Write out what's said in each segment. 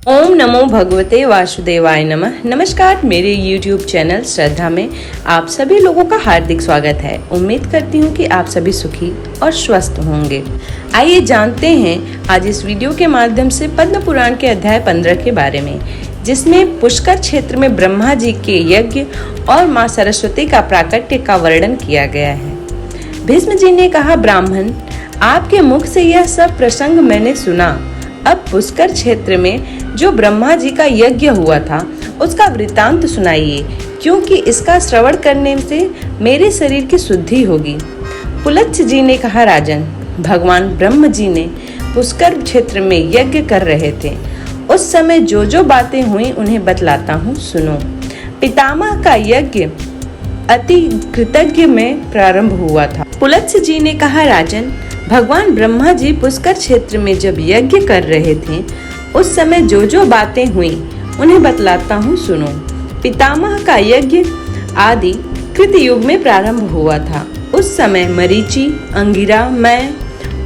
ओम नमो भगवते वासुदेवाय नमः। नमस्कार, मेरे YouTube चैनल श्रद्धा में आप सभी लोगों का हार्दिक स्वागत है। उम्मीद करती हूँ कि आप सभी सुखी और स्वस्थ होंगे। आइए जानते हैं आज इस वीडियो के माध्यम से पद्म पुराण के अध्याय 15 के बारे में, जिसमें पुष्कर क्षेत्र में ब्रह्मा जी के यज्ञ और माँ सरस्वती का प्राकट्य का वर्णन किया गया है। भीष्म जी ने कहा, ब्राह्मण, आपके मुख से यह सब प्रसंग मैंने सुना। अब पुष्कर क्षेत्र में जो ब्रह्मा जी का यज्ञ हुआ था उसका वृतांत सुनाइए, क्योंकि इसका श्रवण करने से मेरे शरीर की शुद्धि होगी। पुलत्स्य जी ने कहा, राजन, भगवान ब्रह्म जी ने पुष्कर क्षेत्र में यज्ञ कर रहे थे। उस समय जो जो बातें हुई उन्हें बतलाता हूँ, सुनो। पितामह का यज्ञ अति कृतज्ञ में प्रारंभ हुआ था। पुलत्स्य जी ने कहा, राजन, भगवान ब्रह्मा जी पुष्कर क्षेत्र में जब यज्ञ कर रहे थे उस समय जो जो बातें हुई उन्हें बतलाता हूँ, सुनो। पितामह का यज्ञ आदि कृत युग में प्रारंभ हुआ था। उस समय मरीचि, अंगिरा, मैं,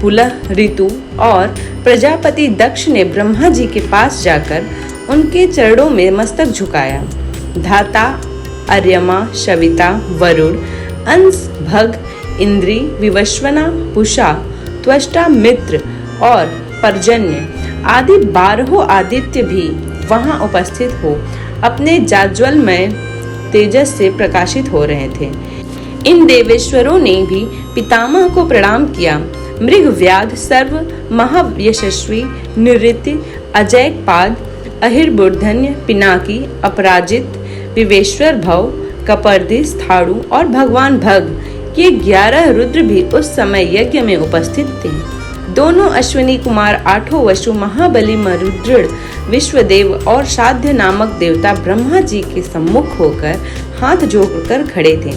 पुलह, ऋतु और प्रजापति दक्ष ने ब्रह्मा जी के पास जाकर उनके चरणों में मस्तक झुकाया। धाता, अर्यमा, शविता, वरुण, अंश, भग, इंद्री, विवस्वना, पुषा, त्वष्टा, मित्र और पर्जन्य आदि 12 आदित्य भी वहां उपस्थित हो अपने जाज्वलमय तेजस से प्रकाशित हो रहे थे। इन देवेश्वरों ने भी पितामह को प्रणाम किया। मृग, व्याध, सर्व, महायशस्वी, निवृत्ति, अजयपाद, अहिर्बुर्धन्य, पिनाकी, अपराजित, विवेश्वर भव, कपर्दी, स्थाणु और भगवान भग, ये 11 रुद्र भी उस समय यज्ञ में उपस्थित थे। दोनों अश्विनी कुमार, 8 वसु, महाबली, मरुद्र, विश्वदेव और साध्य नामक देवता ब्रह्मा जी के सम्मुख होकर हाथ जोड़कर खड़े थे।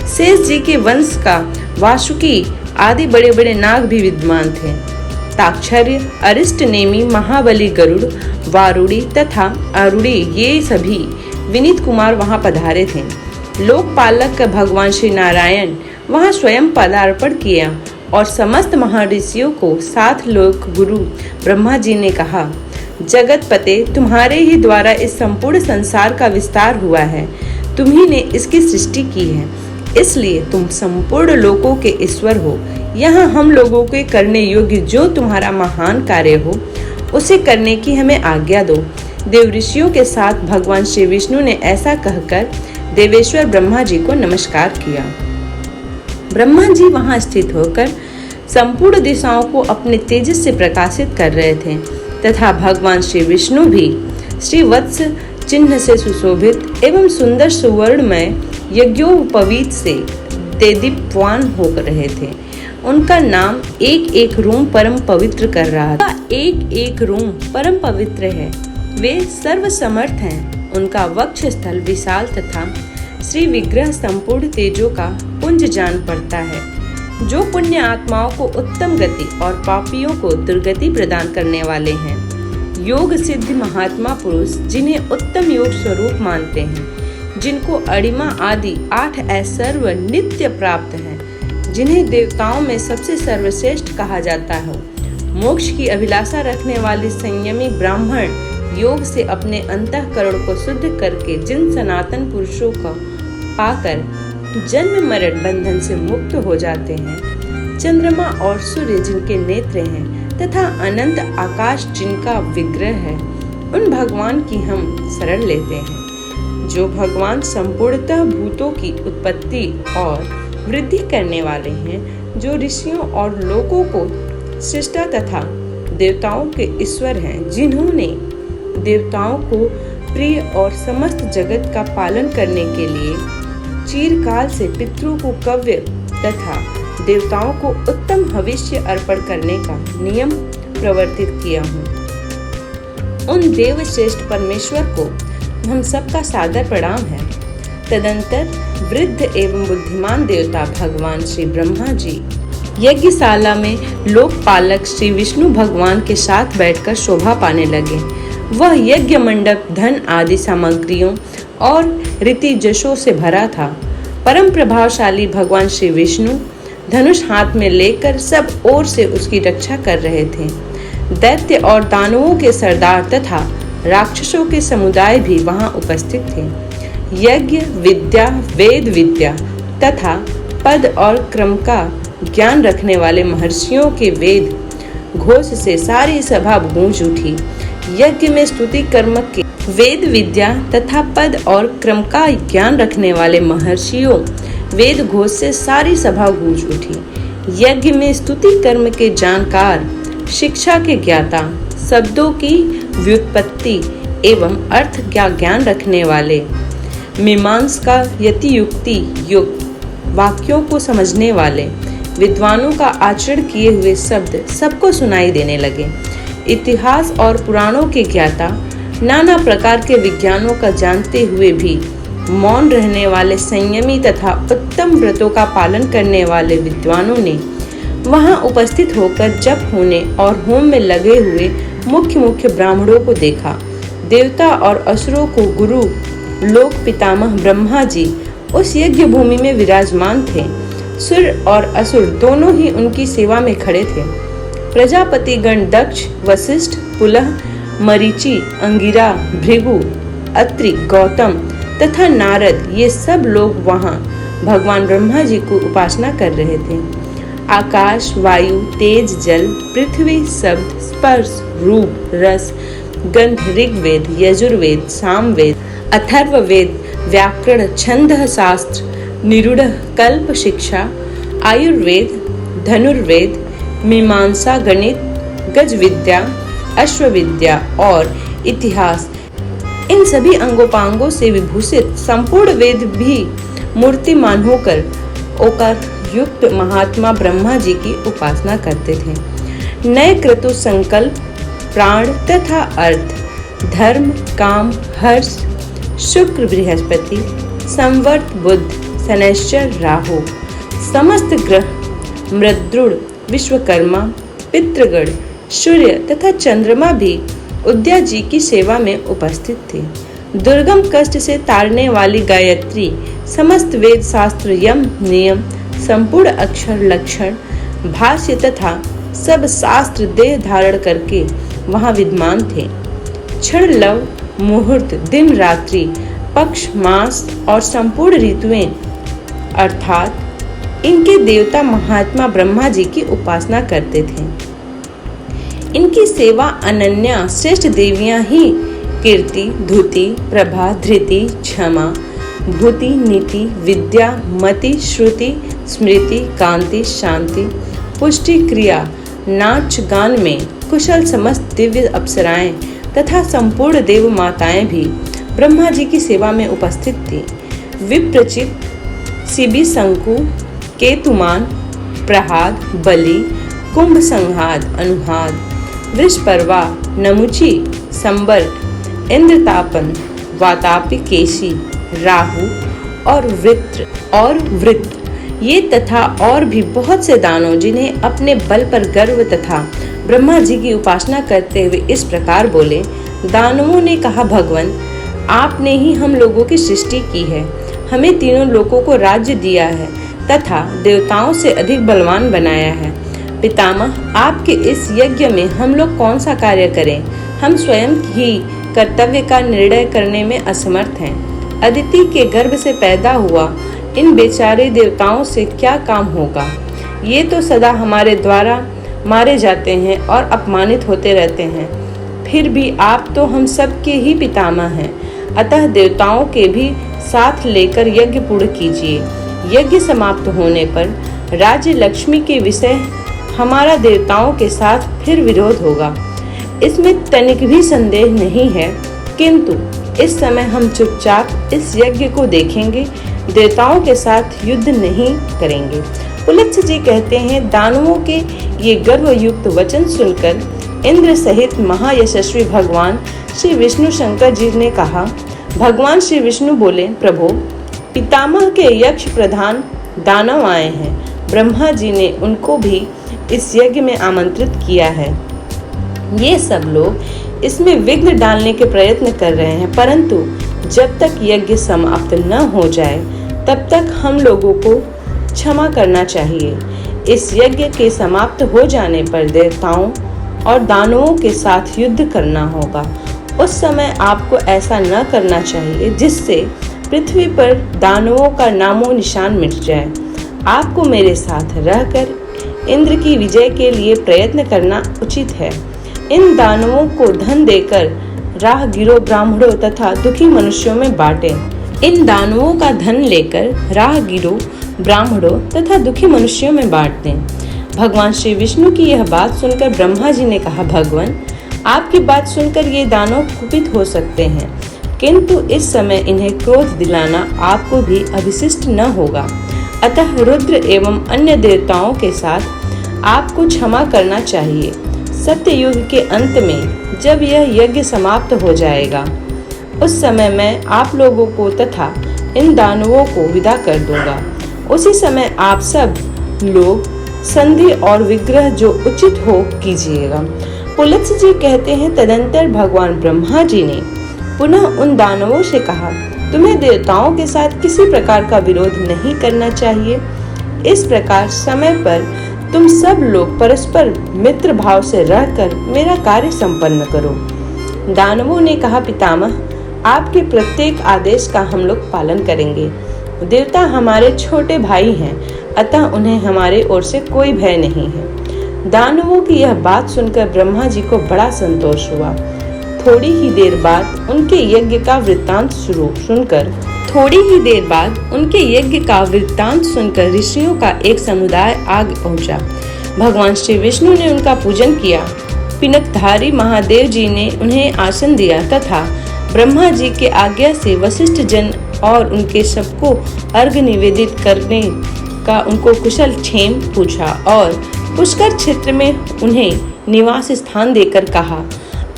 शेष जी के वंश का वासुकी आदि बड़े बड़े नाग भी विद्यमान थे। ताक्षर्य, अरिष्ट नेमि, महाबली, गरुड़, वारुड़ी तथा अरुड़ी, ये सभी विनीत कुमार वहां पधारे थे। लोकपालक भगवान श्री नारायण वहां स्वयं पदार्पण किया और समस्त महर्षियों को साथ लोक गुरु ब्रह्मा जी ने कहा, जगत पते, तुम्हारे ही द्वारा इस संपूर्ण संसार का विस्तार हुआ है। तुम्ही ने इसकी सृष्टि की है, इसलिए तुम संपूर्ण लोकों के ईश्वर हो। यहाँ हम लोगों के करने योग्य जो तुम्हारा महान कार्य हो उसे करने की हमें आज्ञा दो। देव ऋषियों के साथ भगवान श्री विष्णु ने ऐसा कहकर देवेश्वर ब्रह्मा जी को नमस्कार किया। ब्रह्मा जी वहां स्थित होकर संपूर्ण दिशाओं को अपने तेजस से प्रकाशित कर रहे थे तथा भगवान श्री विष्णु भी श्री वत्स चिन्ह से सुशोभित एवं सुंदर सुवर्णमय यज्ञोपवीत से देदीप्यमान हो रहे थे। उनका नाम एक एक रूम परम पवित्र कर रहा था। एक एक रूम परम पवित्र है, वे सर्व समर्थ हैं। उनका वक्ष स्थल विशाल तथा श्री विग्रह संपूर्ण तेजों का पुंज जान पड़ता है। जो पुण्य आत्माओं को उत्तम गति और पापियों को दुर्गति प्रदान करने वाले हैं। योग सिद्ध महात्मा पुरुष जिन्हें उत्तम योग स्वरूप मानते हैं, जिनको अणिमा आदि 8 ऐश्वर्य नित्य प्राप्त है, जिन्हें देवताओं में सबसे सर्वश्रेष्ठ कहा जाता है। मोक्ष की अभिलाषा रखने वाले संयमी ब्राह्मण योग से अपने अंतःकरण को शुद्ध करके जिन सनातन पुरुषों को पाकर जन्म मरण बंधन से मुक्त हो जाते हैं। चंद्रमा और सूर्य जिनके नेत्र हैं तथा अनंत आकाश जिनका विग्रह है, उन भगवान की हम शरण लेते हैं। जो भगवान संपूर्णतः भूतों की उत्पत्ति और वृद्धि करने वाले हैं, जो ऋषियों और लोगों को सृष्टा तथा देवताओं के ईश्वर हैं, जिन्होंने देवताओं को प्रिय और समस्त जगत का पालन करने के लिए चिरकाल से पितरों को कव्य तथा देवताओं को उत्तम हविष्य अर्पण करने का नियम प्रवर्तित किया हूँ। उन देव श्रेष्ठ परमेश्वर को हम सबका सादर प्रणाम है। तदंतर वृद्ध एवं बुद्धिमान देवता भगवान श्री ब्रह्मा जी यज्ञशाला में लोकपालक श्री विष्णु भगवान के साथ बैठकर शोभा पाने लगे। वह यज्ञ मंडप धन आदि सामग्रियों और रीति जशों से भरा था। परम प्रभावशाली भगवान श्री विष्णु धनुष हाथ में लेकर सब ओर से उसकी रक्षा कर रहे थे। दैत्य और दानवों के सरदार तथा राक्षसों के समुदाय भी वहां उपस्थित थे। यज्ञ विद्या, वेद विद्या तथा पद और क्रम का ज्ञान रखने वाले महर्षियों के वेद घोष से सारी सभा गूंज उठी। यज्ञ में स्तुति कर्म के वेद विद्या तथा पद और क्रम का ज्ञान रखने वाले महर्षियों वेद घोष से सारी सभा गूंज उठी। यज्ञ में स्तुति कर्म के जानकार, शिक्षा के ज्ञाता, शब्दों की व्युत्पत्ति एवं अर्थ का ज्ञान रखने वाले, मीमांसा यति युक्ति युक्त वाक्यों को समझने वाले विद्वानों का आचरण किए हुए शब्द सबको सुनाई देने लगे। इतिहास और पुराणों के ज्ञाता, नाना प्रकार के विज्ञानों का जानते हुए भी मौन रहने वाले संयमी तथा उत्तम व्रतों का पालन करने वाले विद्वानों ने वहां उपस्थित होकर जप होने और होम में लगे हुए मुख्य ब्राह्मणों को देखा। देवता और असुरों को गुरु लोक पितामह ब्रह्मा जी उस यज्ञ भूमि में विराजमान थे। सुर और असुर दोनों ही उनकी सेवा में खड़े थे। प्रजापति गण दक्ष, वशिष्ठ, पुलह, मरीचि, अंगिरा, भृगु, अत्रि, गौतम तथा नारद, ये सब लोग वहां भगवान ब्रह्मा जी को उपासना कर रहे थे। आकाश, वायु, तेज, जल, पृथ्वी, शब्द, स्पर्श, रूप, रस, गंध, ऋग्वेद, यजुर्वेद, सामवेद, अथर्ववेद, व्याकरण, छंद शास्त्र, निरूढ़, कल्प शिक्षा, आयुर्वेद, धनुर्वेद, मीमांसा, गणित, गज विद्या, अश्वविद्या और इतिहास, इन सभी अंगोपांगों से विभूषित संपूर्ण वेद भी मूर्तिमान होकर ओकार युक्त महात्मा ब्रह्मा जी की उपासना करते थे। नए क्रतु संकल्प, प्राण तथा अर्थ, धर्म, काम, हर्ष, शुक्र बृहस्पति, संवर्त बुध, शनैश्चर राहु, समस्त ग्रह, मृद्रुड़, विश्वकर्मा, पितृगण, सूर्य तथा चंद्रमा भी उद्या जी की सेवा में उपस्थित थे। दुर्गम कष्ट से तारने वाली गायत्री, समस्त वेद शास्त्र, यम नियम, संपूर्ण अक्षर लक्षण, भाष्य तथा सब शास्त्र देह धारण करके वहां विद्यमान थे। क्षण लव, मुहूर्त, दिन रात्रि, पक्ष मास और संपूर्ण ऋतुएं अर्थात इनके देवता महात्मा ब्रह्मा जी की उपासना करते थे। इनकी सेवा अनन्या श्रेष्ठ देवियां ही कीर्ति, धुति, प्रभा, धृति, क्षमा, भूति, नीति, विद्या, मति, श्रुति, स्मृति, कांति, शांति, पुष्टि, क्रिया, नाच गान में कुशल समस्त दिव्य अप्सराएं तथा संपूर्ण देव माताएं भी ब्रह्मा जी की सेवा में उपस्थित थी। विप्रचित, शिबी, शंकु, केतुमान, प्रहाद, बलि, कुंभ संहाद, अनुहाद, वृषपर्वा, नमुची, संबर्ट, इंद्रतापन, वातापि, केशी, राहु और वृत्र ये तथा और भी बहुत से दानव जिन्हें अपने बल पर गर्व तथा ब्रह्मा जी की उपासना करते हुए इस प्रकार बोले। दानवों ने कहा, भगवान आपने ही हम लोगों की सृष्टि की है, हमें तीनों लोकों को राज्य दिया है तथा देवताओं से अधिक बलवान बनाया है। पितामह, आपके इस यज्ञ में हम लोग कौन सा कार्य करें? हम स्वयं ही कर्तव्य का निर्णय करने में असमर्थ हैं। अदिति के गर्भ से पैदा हुआ इन बेचारे देवताओं से क्या काम होगा? ये तो सदा हमारे द्वारा मारे जाते हैं और अपमानित होते रहते हैं। फिर भी आप तो हम सब के ही पितामह हैं, अतः देवताओं के भी साथ लेकर यज्ञ पूर्ण कीजिए। यज्ञ समाप्त होने पर राज्य लक्ष्मी के विषय हमारा देवताओं के साथ फिर विरोध होगा, इसमें तनिक भी संदेह नहीं है। किंतु इस समय हम चुपचाप इस यज्ञ को देखेंगे, देवताओं के साथ युद्ध नहीं करेंगे। पुलत्स्य जी कहते हैं, दानवों के ये गर्वयुक्त वचन सुनकर इंद्र सहित महायशस्वी भगवान श्री विष्णु शंकर जी ने कहा। भगवान श्री विष्णु बोले, प्रभु पितामह के यक्ष प्रधान दानव आए हैं, ब्रह्मा जी ने उनको भी इस यज्ञ में आमंत्रित किया है। ये सब लोग इसमें विघ्न डालने के प्रयत्न कर रहे हैं, परंतु जब तक यज्ञ समाप्त न हो जाए तब तक हम लोगों को क्षमा करना चाहिए। इस यज्ञ के समाप्त हो जाने पर देवताओं और दानवों के साथ युद्ध करना होगा। उस समय आपको ऐसा न करना चाहिए जिससे पृथ्वी पर दानवों का नामो निशान मिट जाए। आपको मेरे साथ रहकर इंद्र की विजय के लिए प्रयत्न करना उचित है। इन दानवों को धन देकर राहगीरों, ब्राह्मणों तथा दुखी मनुष्यों में बांटें। इन दानवों का धन लेकर राहगीरों, ब्राह्मणों तथा दुखी मनुष्यों में बांट दें। भगवान श्री विष्णु की यह बात सुनकर ब्रह्मा जी ने कहा, भगवान, आपकी बात सुनकर ये दानव कुपित हो सकते हैं, किंतु इस समय इन्हें क्रोध दिलाना आपको भी अभिशिष्ट न होगा। अतः रुद्र एवं अन्य देवताओं के साथ आपको क्षमा करना चाहिए। सत्ययुग के अंत में जब यह यज्ञ समाप्त हो जाएगा, उस समय मैं आप लोगों को तथा इन दानवों को विदा कर दूंगा। उसी समय आप सब लोग संधि और विग्रह जो उचित हो कीजिएगा। पुलत्स्य जी कहते हैं, तदंतर भगवान ब्रह्मा जी ने पुनः उन दानवों से कहा, तुम्हें देवताओं के साथ किसी प्रकार का विरोध नहीं करना चाहिए। इस प्रकार समय पर तुम सब लोग परस्पर मित्र भाव से रहकर मेरा कार्य संपन्न करो। दानवों ने कहा, पितामह, आपके प्रत्येक आदेश का हम लोग पालन करेंगे। देवता हमारे छोटे भाई हैं, अतः उन्हें हमारे ओर से कोई भय नहीं है। दानवों की यह बात सुनकर ब्रह्मा जी को बड़ा संतोष हुआ। थोड़ी ही देर बाद उनके यज्ञ का वृत्तांत सुनकर ऋषियों का एक समुदाय आग पहुंचा। भगवान श्री विष्णु ने उनका पूजन किया। पिनकधारी महादेव जी ने उन्हें आसन दिया तथा ब्रह्मा जी के आज्ञा से वशिष्ठ जन और उनके सबको अर्घ्य निवेदित करने का उनको कुशल क्षेम पूछा और पुष्कर क्षेत्र में उन्हें निवास स्थान देकर कहा,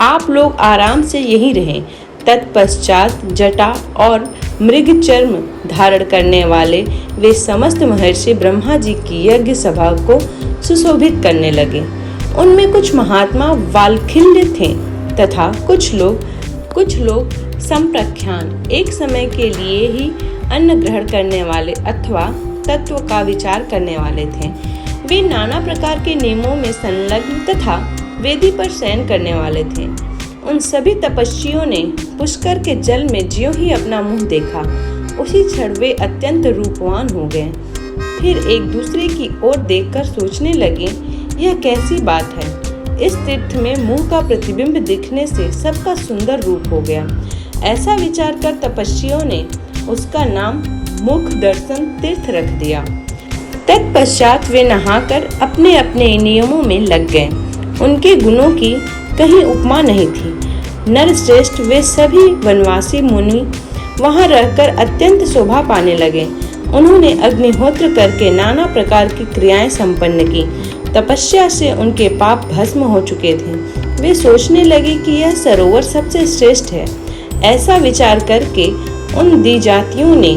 आप लोग आराम से यहीं रहें। तत्पश्चात जटा और मृग चर्म धारण करने वाले वे समस्त महर्षि ब्रह्मा जी की यज्ञ सभा को सुशोभित करने लगे। उनमें कुछ महात्मा वालखिल्य थे तथा कुछ लोग संप्रख्यान, एक समय के लिए ही अन्न ग्रहण करने वाले अथवा तत्व का विचार करने वाले थे। वे नाना प्रकार के नियमों में संलग्न तथा वेदी पर शयन करने वाले थे। उन सभी तपस्वियों ने पुष्कर के जल में ज्यों ही अपना मुंह देखा, उसी क्षण वे अत्यंत रूपवान हो गए। फिर एक दूसरे की ओर देखकर सोचने लगे, यह कैसी बात है। इस तीर्थ में मुंह का प्रतिबिंब दिखने से सबका सुंदर रूप हो गया। ऐसा विचार कर तपस्वियों ने उसका नाम मुख दर्शन तीर्थ रख दिया। तत्पश्चात वे नहाकर अपने अपने नियमों में लग गए। उनके गुणों की कहीं उपमा नहीं थी। नरश्रेष्ठ वे सभी वनवासी मुनि वहां रहकर अत्यंत शोभा पाने लगे। उन्होंने अग्निहोत्र करके नाना प्रकार की क्रियाएं संपन्न की। तपस्या से उनके पाप भस्म हो चुके थे। वे सोचने लगे कि यह सरोवर सबसे श्रेष्ठ है। ऐसा विचार करके उन द्विजातियों ने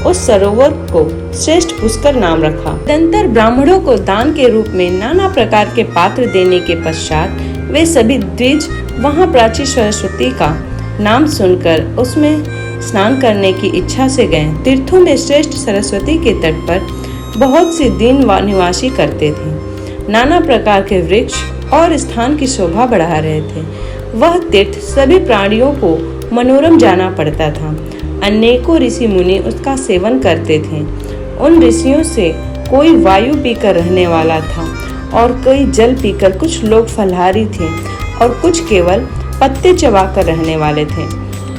उस सरोवर को श्रेष्ठ पुष्कर नाम रखा। तदंतर ब्राह्मणों को दान के रूप में नाना प्रकार के पात्र देने के पश्चात वे सभी द्विज वहां प्राची सरस्वती का नाम सुनकर उसमें स्नान करने की इच्छा से गए। तीर्थों में श्रेष्ठ सरस्वती के तट पर बहुत से दीन निवासी करते थे। नाना प्रकार के वृक्ष और स्थान की शोभा बढ़ा रहे थे। वह तीर्थ सभी प्राणियों को मनोरम जाना पड़ता था। अनेकों ऋषि मुनि उसका सेवन करते थे। उन ऋषियों से कोई वायु पीकर रहने वाला था और कोई जल पीकर, कुछ लोग फलाहारी थे और कुछ केवल पत्ते चबाकर रहने वाले थे।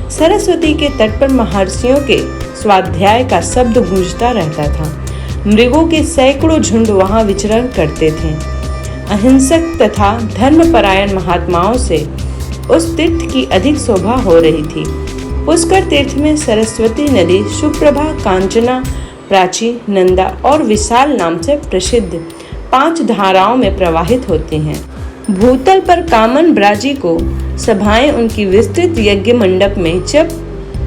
सरस्वती के तट पर महर्षियों के स्वाध्याय का शब्द गूंजता रहता था। मृगों के सैकड़ों झुंड वहां विचरण करते थे। अहिंसक तथा धर्मपरायण महात्माओं से उस तीर्थ की अधिक शोभा हो रही थी। पुष्कर तीर्थ में सरस्वती नदी सुप्रभा, कांचना, प्राची, नंदा और विशाल नाम से प्रसिद्ध 5 धाराओं में प्रवाहित होती हैं। भूतल पर कामन ब्राजी को सभाएं उनकी विस्तृत यज्ञ मंडप में जब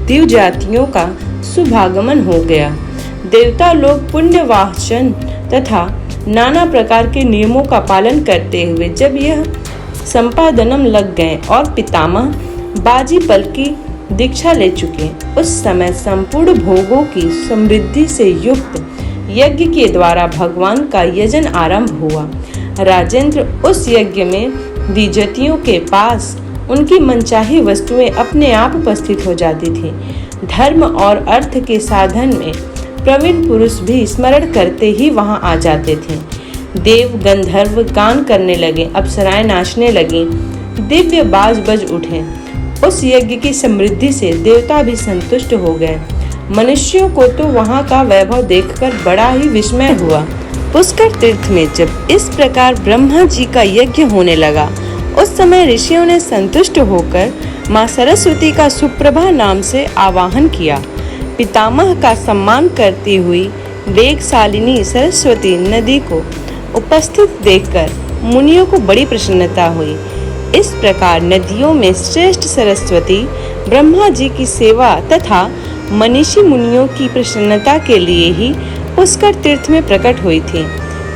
दिव जातियों का शुभागमन हो गया, देवता लोग पुण्यवाचन तथा नाना प्रकार के नियमों का पालन करते हुए जब यह संपादनम लग गए और पितामह बाजी पल की दीक्षा ले चुके, उस समय संपूर्ण भोगों की समृद्धि से युक्त यज्ञ के द्वारा भगवान का यजन आरंभ हुआ। राजेंद्र, उस यज्ञ में द्विजतियों के पास उनकी मनचाही वस्तुएं अपने आप उपस्थित हो जाती थीं। धर्म और अर्थ के साधन में प्रवीण पुरुष भी स्मरण करते ही वहां आ जाते थे। देव गंधर्व गान करने लगे, अप्सराएं नाचने लगीं, दिव्य बाज बज उठे। उस यज्ञ की समृद्धि से देवता भी संतुष्ट हो गए। मनुष्यों को तो वहां का वैभव देखकर बड़ा ही विस्मय हुआ। पुष्कर तीर्थ में जब इस प्रकार ब्रह्मा जी का यज्ञ होने लगा, उस समय ऋषियों ने संतुष्ट होकर माँ सरस्वती का सुप्रभा नाम से आवाहन किया। पितामह का सम्मान करती हुई वेगशालिनी सरस्वती नदी को उपस्थित देखकर मुनियों को बड़ी प्रसन्नता हुई। इस प्रकार नदियों में श्रेष्ठ सरस्वती ब्रह्मा जी की सेवा तथा मनीषी मुनियों की प्रसन्नता के लिए ही पुष्कर तीर्थ में प्रकट हुई थी।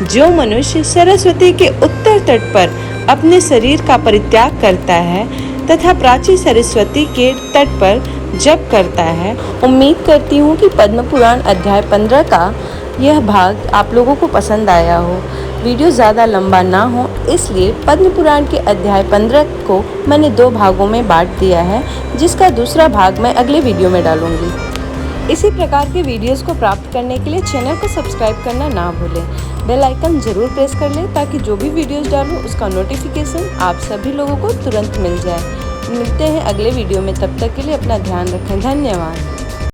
जो मनुष्य सरस्वती के उत्तर तट पर अपने शरीर का परित्याग करता है तथा प्राची सरस्वती के तट पर जप करता है। उम्मीद करती हूँ कि पद्म पुराण अध्याय 15 का यह भाग आप लोगों को पसंद आया हो। वीडियो ज़्यादा लंबा ना हो, इसलिए पद्म पुराण के अध्याय 15 को मैंने 2 भागों में बांट दिया है, जिसका दूसरा भाग मैं अगले वीडियो में डालूंगी। इसी प्रकार के वीडियोस को प्राप्त करने के लिए चैनल को सब्सक्राइब करना ना भूलें। बेल आइकन ज़रूर प्रेस कर लें ताकि जो भी वीडियोस डालूं उसका नोटिफिकेशन आप सभी लोगों को तुरंत मिल जाए। मिलते हैं अगले वीडियो में, तब तक के लिए अपना ध्यान रखें। धन्यवाद।